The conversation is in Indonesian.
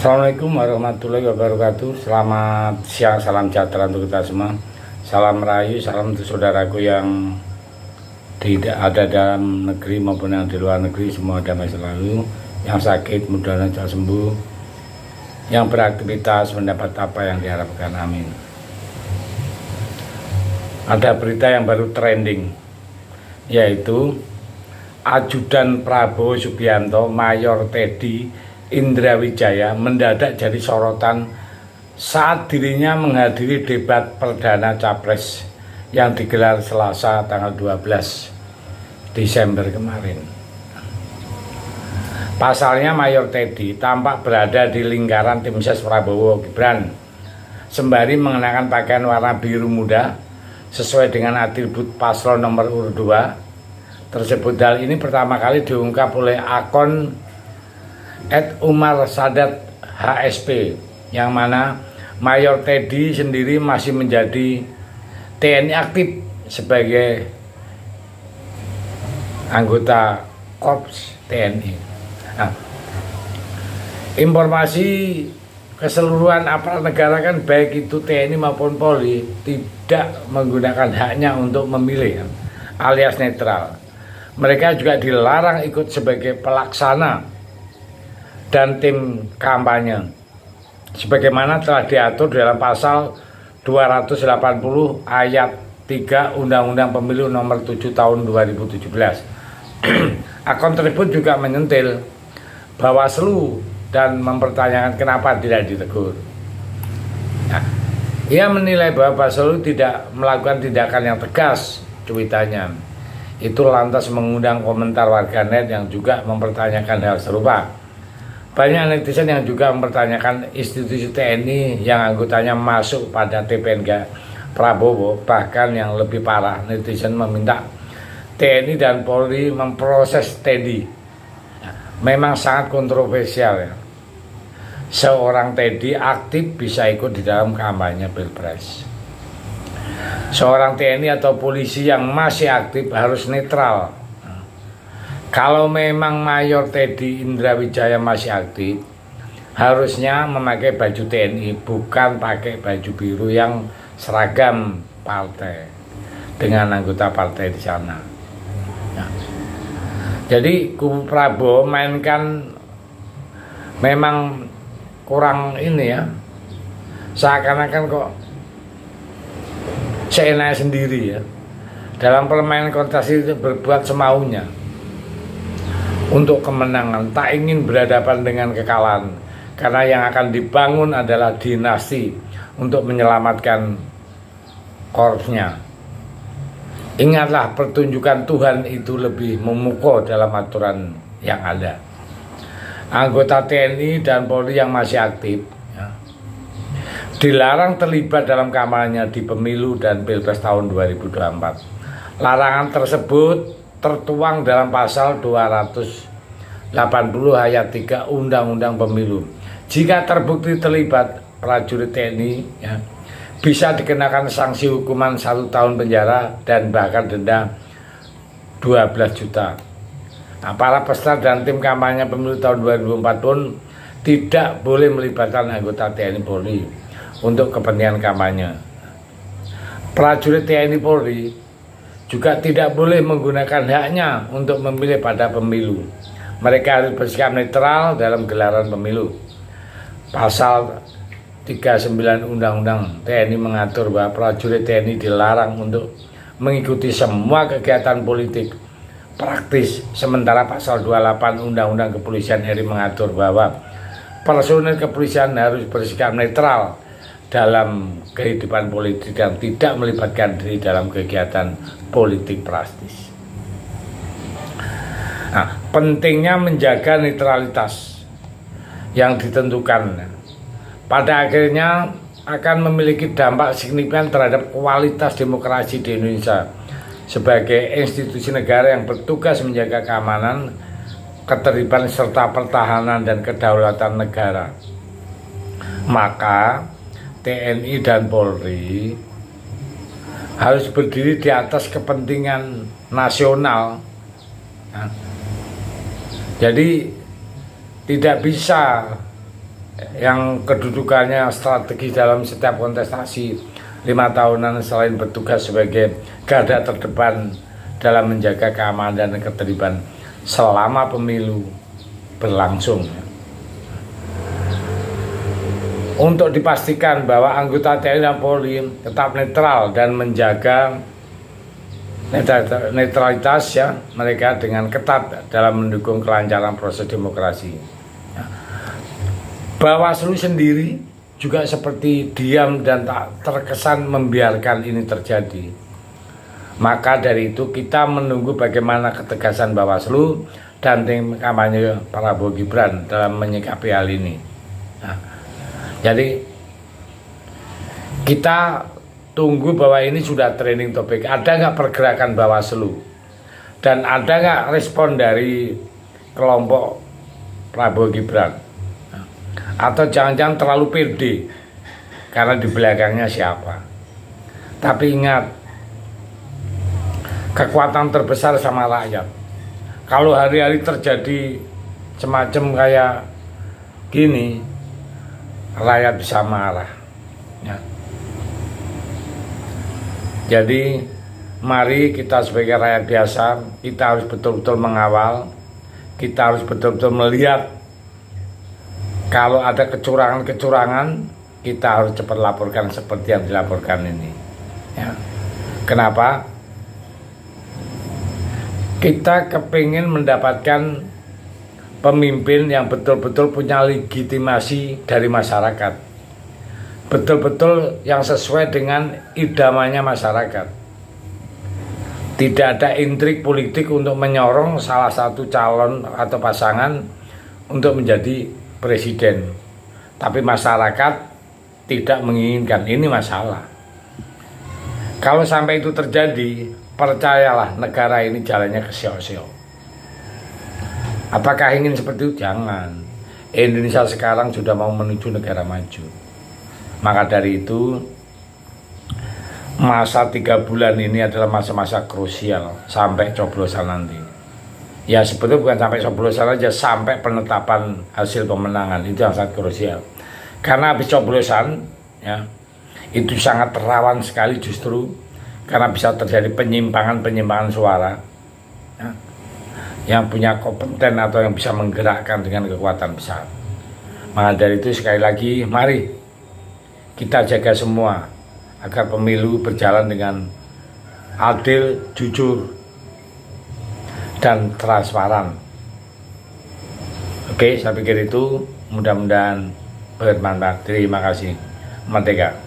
Assalamualaikum warahmatullahi wabarakatuh. Selamat siang, salam sejahtera untuk kita semua. Salam rayu, salam untuk saudaraku yang tidak ada dalam negeri maupun yang di luar negeri. Semua damai selalu. Yang sakit mudah-mudahan cepat sembuh. Yang beraktivitas mendapat apa yang diharapkan, amin. Ada berita yang baru trending, yaitu Ajudan Prabowo Subianto Mayor Teddy Indrawijaya mendadak jadi sorotan saat dirinya menghadiri debat perdana Capres yang digelar Selasa tanggal 12 Desember kemarin. Pasalnya Mayor Teddy tampak berada di lingkaran tim ses Prabowo Gibran sembari mengenakan pakaian warna biru muda sesuai dengan atribut paslon nomor urut 2 tersebut. Hal ini pertama kali diungkap oleh akun @Umar Sadat HSP, yang mana Mayor Teddy sendiri masih menjadi TNI aktif sebagai anggota Korps TNI. Nah, informasi keseluruhan aparat negara kan baik itu TNI maupun Polri tidak menggunakan haknya untuk memilih alias netral. Mereka juga dilarang ikut sebagai pelaksana dan tim kampanye sebagaimana telah diatur dalam pasal 280 ayat 3 Undang-Undang Pemilu nomor 7 tahun 2017. Akun tersebut juga menyentil Bawaslu dan mempertanyakan kenapa tidak ditegur. Nah, ia menilai bahwa Bawaslu tidak melakukan tindakan yang tegas, cuitannya. Itu lantas mengundang komentar warganet yang juga mempertanyakan hal serupa. Banyak netizen yang juga mempertanyakan institusi TNI yang anggotanya masuk pada TPNG Prabowo. Bahkan yang lebih parah, netizen meminta TNI dan Polri memproses Teddy. Memang sangat kontroversial ya. Seorang Teddy aktif bisa ikut di dalam kampanye Pilpres. Seorang TNI atau polisi yang masih aktif harus netral. Kalau memang Mayor Teddy Indrawijaya masih aktif, harusnya memakai baju TNI, bukan pakai baju biru yang seragam partai dengan anggota partai di sana. Nah, jadi kubu Prabowo mainkan memang kurang ini ya, seakan-akan kok seenaknya sendiri ya. Dalam permainan kontestasi itu berbuat semaunya untuk kemenangan, tak ingin berhadapan dengan kekalahan, karena yang akan dibangun adalah dinasti untuk menyelamatkan korpsnya. Ingatlah, pertunjukan Tuhan itu lebih memukul dalam aturan yang ada. Anggota TNI dan Polri yang masih aktif ya, dilarang terlibat dalam kampanye di pemilu dan Pilpres tahun 2024. Larangan tersebut tertuang dalam pasal 280 ayat 3 Undang-Undang Pemilu. Jika terbukti terlibat, prajurit TNI ya, bisa dikenakan sanksi hukuman 1 tahun penjara dan bahkan denda 12 juta. Nah, para peserta dan tim kampanye pemilu tahun 2024 pun tidak boleh melibatkan anggota TNI Polri untuk kepentingan kampanye. Prajurit TNI Polri juga tidak boleh menggunakan haknya untuk memilih pada pemilu. Mereka harus bersikap netral dalam gelaran pemilu. Pasal 39 Undang-Undang TNI mengatur bahwa prajurit TNI dilarang untuk mengikuti semua kegiatan politik praktis. Sementara pasal 28 Undang-Undang Kepolisian RI mengatur bahwa personel kepolisian harus bersikap netral dalam kehidupan politik dan tidak melibatkan diri dalam kegiatan politik praktis. Nah, pentingnya menjaga netralitas yang ditentukan pada akhirnya akan memiliki dampak signifikan terhadap kualitas demokrasi di Indonesia sebagai institusi negara yang bertugas menjaga keamanan, ketertiban serta pertahanan dan kedaulatan negara. Maka TNI dan Polri harus berdiri di atas kepentingan nasional. Nah, jadi tidak bisa yang kedudukannya strategis dalam setiap kontestasi 5 tahunan selain bertugas sebagai garda terdepan dalam menjaga keamanan dan ketertiban selama pemilu berlangsung. Untuk dipastikan bahwa anggota TNI dan Polri tetap netral dan menjaga netralitas ya mereka dengan ketat dalam mendukung kelancaran proses demokrasi. Bawaslu sendiri juga seperti diam dan tak terkesan membiarkan ini terjadi. Maka dari itu kita menunggu bagaimana ketegasan Bawaslu dan tim kampanye Prabowo Gibran dalam menyikapi hal ini. Nah, jadi kita tunggu bahwa ini sudah trending topik. Ada nggak pergerakan Bawaslu? Dan ada nggak respon dari kelompok Prabowo Gibran? Atau jangan-jangan terlalu pede karena di belakangnya siapa? Tapi ingat, kekuatan terbesar sama rakyat. Kalau hari-hari terjadi semacam kayak gini, rakyat bisa marah ya. Jadi mari kita sebagai rakyat biasa, kita harus betul-betul mengawal, kita harus betul-betul melihat kalau ada kecurangan-kecurangan, kita harus cepat laporkan seperti yang dilaporkan ini ya. Kenapa? Kita kepingin mendapatkan pemimpin yang betul-betul punya legitimasi dari masyarakat, betul-betul yang sesuai dengan idamannya masyarakat. Tidak ada intrik politik untuk menyorong salah satu calon atau pasangan untuk menjadi presiden, tapi masyarakat tidak menginginkan. Ini masalah. Kalau sampai itu terjadi, percayalah negara ini jalannya kesio-sio. Apakah ingin seperti itu? Jangan. Indonesia sekarang sudah mau menuju negara maju. Maka dari itu, masa 3 bulan ini adalah masa-masa krusial sampai coblosan nanti. Ya sebetulnya bukan sampai coblosan aja, sampai penetapan hasil pemenangan itu yang sangat krusial. Karena habis coblosan ya, itu sangat rawan sekali justru karena bisa terjadi penyimpangan suara ya, yang punya kompeten atau yang bisa menggerakkan dengan kekuatan besar. Maka dari itu sekali lagi mari kita jaga semua agar pemilu berjalan dengan adil, jujur, dan transparan. Oke, saya pikir itu mudah-mudahan bermanfaat. Terima kasih. Merdeka.